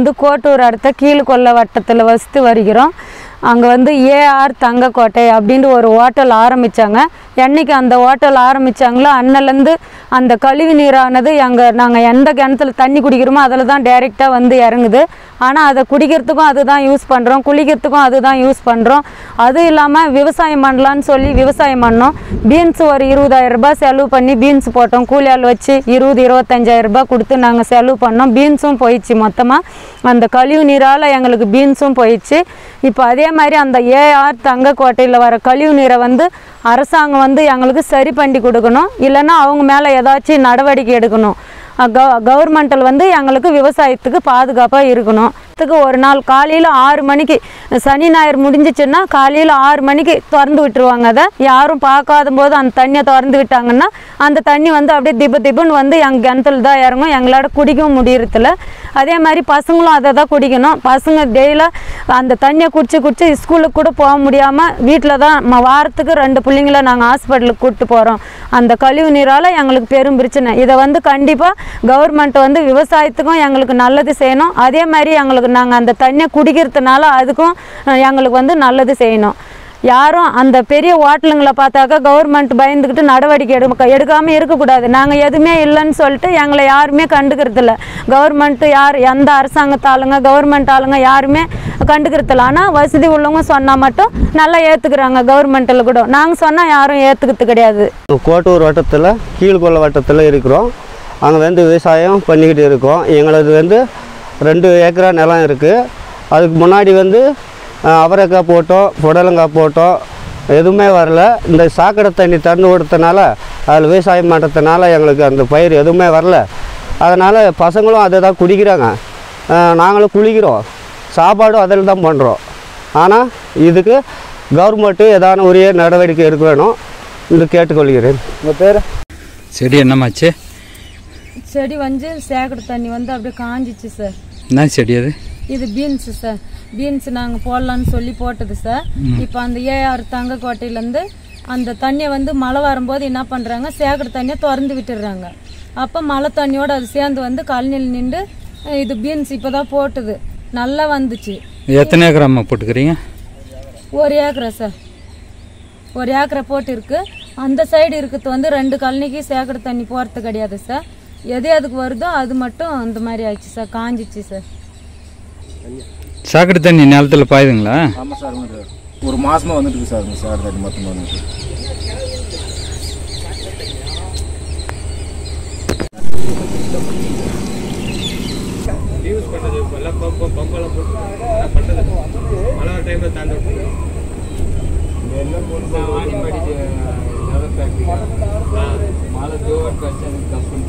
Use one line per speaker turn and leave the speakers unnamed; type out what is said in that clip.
வந்து கோட்டூர் அடுத்த கீழ்கொல்லை வட்டத்தில் வசித்து வருகிறோம். அங்கே வந்து ஏஆர் தங்கக்கோட்டை அப்படின்ட்டு ஒரு ஹோட்டல் ஆரம்பித்தாங்க. என்றைக்கு அந்த ஹோட்டல் ஆரம்பித்தாங்களோ அன்னிலேருந்து அந்த கழிவு நீரானது நாங்கள் எந்த கிணத்துல தண்ணி குடிக்கிறோமோ அதில் தான் டைரெக்டாக வந்து இறங்குது. ஆனால் அதை குடிக்கிறதுக்கும் அது தான் யூஸ் பண்ணுறோம், குளிக்கிறதுக்கும் அது தான் யூஸ் பண்ணுறோம். அதுவும் இல்லாமல் விவசாயம் பண்ணலான்னு சொல்லி விவசாயம் பண்ணோம். பீன்ஸ் ஒரு 20,000 ரூபாய் செலவு பண்ணி பீன்ஸ் போட்டோம். கூலியால் வச்சு 20-25,000 ரூபாய் கொடுத்து நாங்கள் செலவு பண்ணோம். பீன்ஸும் போயிடுச்சு. மொத்தமாக அந்த கழிவு நீரால் எங்களுக்கு பீன்ஸும் போயிடுச்சு. இப்போ அதே மாதிரி அந்த ஏஆர் தங்கக்கோட்டையில் வர கழிவு நீரை வந்து அரசாங்கம் வந்து எங்களுக்கு சரி பண்ணி கொடுக்கணும். இல்லைன்னா அவங்க மேலே ஏதாச்சும் நடவடிக்கை எடுக்கணும். கவர்மெண்டில் வந்து எங்களுக்கு விவசாயத்துக்கு பாதுகாப்பாக இருக்கணும். ஒரு நாள் காலையில் 6 மணிக்கு சனி ஞாயிறு முடிஞ்சிச்சுன்னா காலையில் 6 மணிக்கு திறந்து விட்டுருவாங்க. அதை யாரும் பார்க்காத போது அந்த தண்ணியை திறந்து விட்டாங்கன்னா அந்த தண்ணி வந்து அப்படியே திப்புன்னு வந்து எங்கள் கிணத்துல தான் இறங்கும். எங்களோட குடிக்கவும் முடியறதில்ல. அதே மாதிரி பசங்களும் அதை தான் குடிக்கணும். பசங்க டெய்லியாக அந்த தண்ணியை குடிச்சு ஸ்கூலுக்கு கூட போக முடியாமல் வீட்டில் தான் வாரத்துக்கு 2 பிள்ளைங்கள நாங்கள் ஹாஸ்பிட்டலுக்கு கூப்பிட்டு போகிறோம். அந்த கழிவு நீரால் எங்களுக்கு பெரும் பிரச்சனை. இதை வந்து கண்டிப்பாக கவர்மெண்ட் வந்து விவசாயத்துக்கும் எங்களுக்கு நல்லது செய்யணும். அதே மாதிரி எங்களுக்கு நாங்கள் அந்த தண்ணியை குடிக்கிறதுனால அதுக்கும் எங்களுக்கு வந்து நல்லது செய்யணும். யாரும் அந்த பெரிய ஹோட்டலுங்களை பார்த்தாக்கா கவர்மெண்ட் பயந்துக்கிட்டு நடவடிக்கை எடுக்காமல் இருக்கக்கூடாது. நாங்கள் எதுவுமே இல்லைன்னு சொல்லிட்டு எங்களை யாருமே கண்டுக்கிறதில்ல. கவர்மெண்ட்டு எந்த அரசாங்கத்தாளுங்க கவர்மெண்ட் ஆளுங்க யாருமே கண்டுக்கிறதில்ல. ஆனால் வசதி உள்ளவங்க சொன்னால் மட்டும் நல்லா ஏற்றுக்குறாங்க. கவர்மெண்ட்டில் கூட நாங்கள் சொன்னால் யாரும் ஏற்றுக்கிறது கிடையாது.
கோட்டூர் வட்டத்தில் கீழ்கொல்லை வட்டத்தில் இருக்கிறோம். அங்கே வந்து விவசாயம் பண்ணிக்கிட்டு இருக்கோம். எங்களது வந்து 2 ஏக்கரா நிலம் இருக்குது. அதுக்கு முன்னாடி வந்து அவரைக்காய் போட்டோம், புடலங்காய் போட்டோம், எதுவுமே வரல. இந்த சாக்கடை தண்ணி திறந்து கொடுத்தனால அதில் விவசாயம் பண்ணுறதுனால எங்களுக்கு அந்த பயிர் எதுவுமே வரல. அதனால் பசங்களும் அதை தான் குடிக்கிறாங்க, நாங்களும் குளிக்கிறோம், சாப்பாடும் அதில் தான் பண்ணுறோம். ஆனால் இதுக்கு கவர்மெண்ட்டு ஏதான உரிய நடவடிக்கை எடுக்க வேணும் என்று கேட்டுக்கொள்கிறேன். உங்கள் பேர்?
செடி என்னமாச்சு?
செடி வந்து சேகடை தண்ணி வந்து அப்படியே காஞ்சிச்சு சார்.
என்ன செடி அது?
இது பீன்ஸு சார். பீன்ஸ் நாங்கள் போடலான்னு சொல்லி போட்டது சார். இப்போ அந்த ஏஆர் தங்கக்கோட்டையிலேருந்து அந்த தண்ணியை வந்து மழை வரும்போது என்ன பண்ணுறாங்க, சேகடை தண்ணியை திறந்து விட்டுடுறாங்க. அப்போ மழை தண்ணியோடு அது சேர்ந்து வந்து கழனியில் நின்று இது பீன்ஸ் இப்போ தான் போட்டுது, நல்லா வந்துச்சு.
எத்தனை ஏக்கராம்மா போட்டுக்கிறீங்க?
1 ஏக்கரா சார். 1 ஏக்கரை போட்டு இருக்கு. அந்த சைடு இருக்கிறது வந்து 2 கழனிக்கு சேகடை தண்ணி போகிறது கிடையாது சார். எது அதுக்கு வருதோ அது மட்டும் அந்த மாதிரி ஆயிடுச்சு சார், காஞ்சிச்சு சார்.
சாக்கடை தண்ணி நிலத்தில் பாயுதுங்களா?
ஆமாம் சார், ஒரு மாதமாக வந்துட்டு சார் இந்த சாக்கடை தண்ணி மொத்தமாக வந்துட்டு.
யூஸ் பண்ணுறது எல்லாம் பம்பெல்லாம் போட்டு மழை வர டைமில் தாண்ட விட்டுருக்கோம். எல்லாம் போட்டு வாங்கி மழை ஜோர் கஷ்டம் கஷ்டம்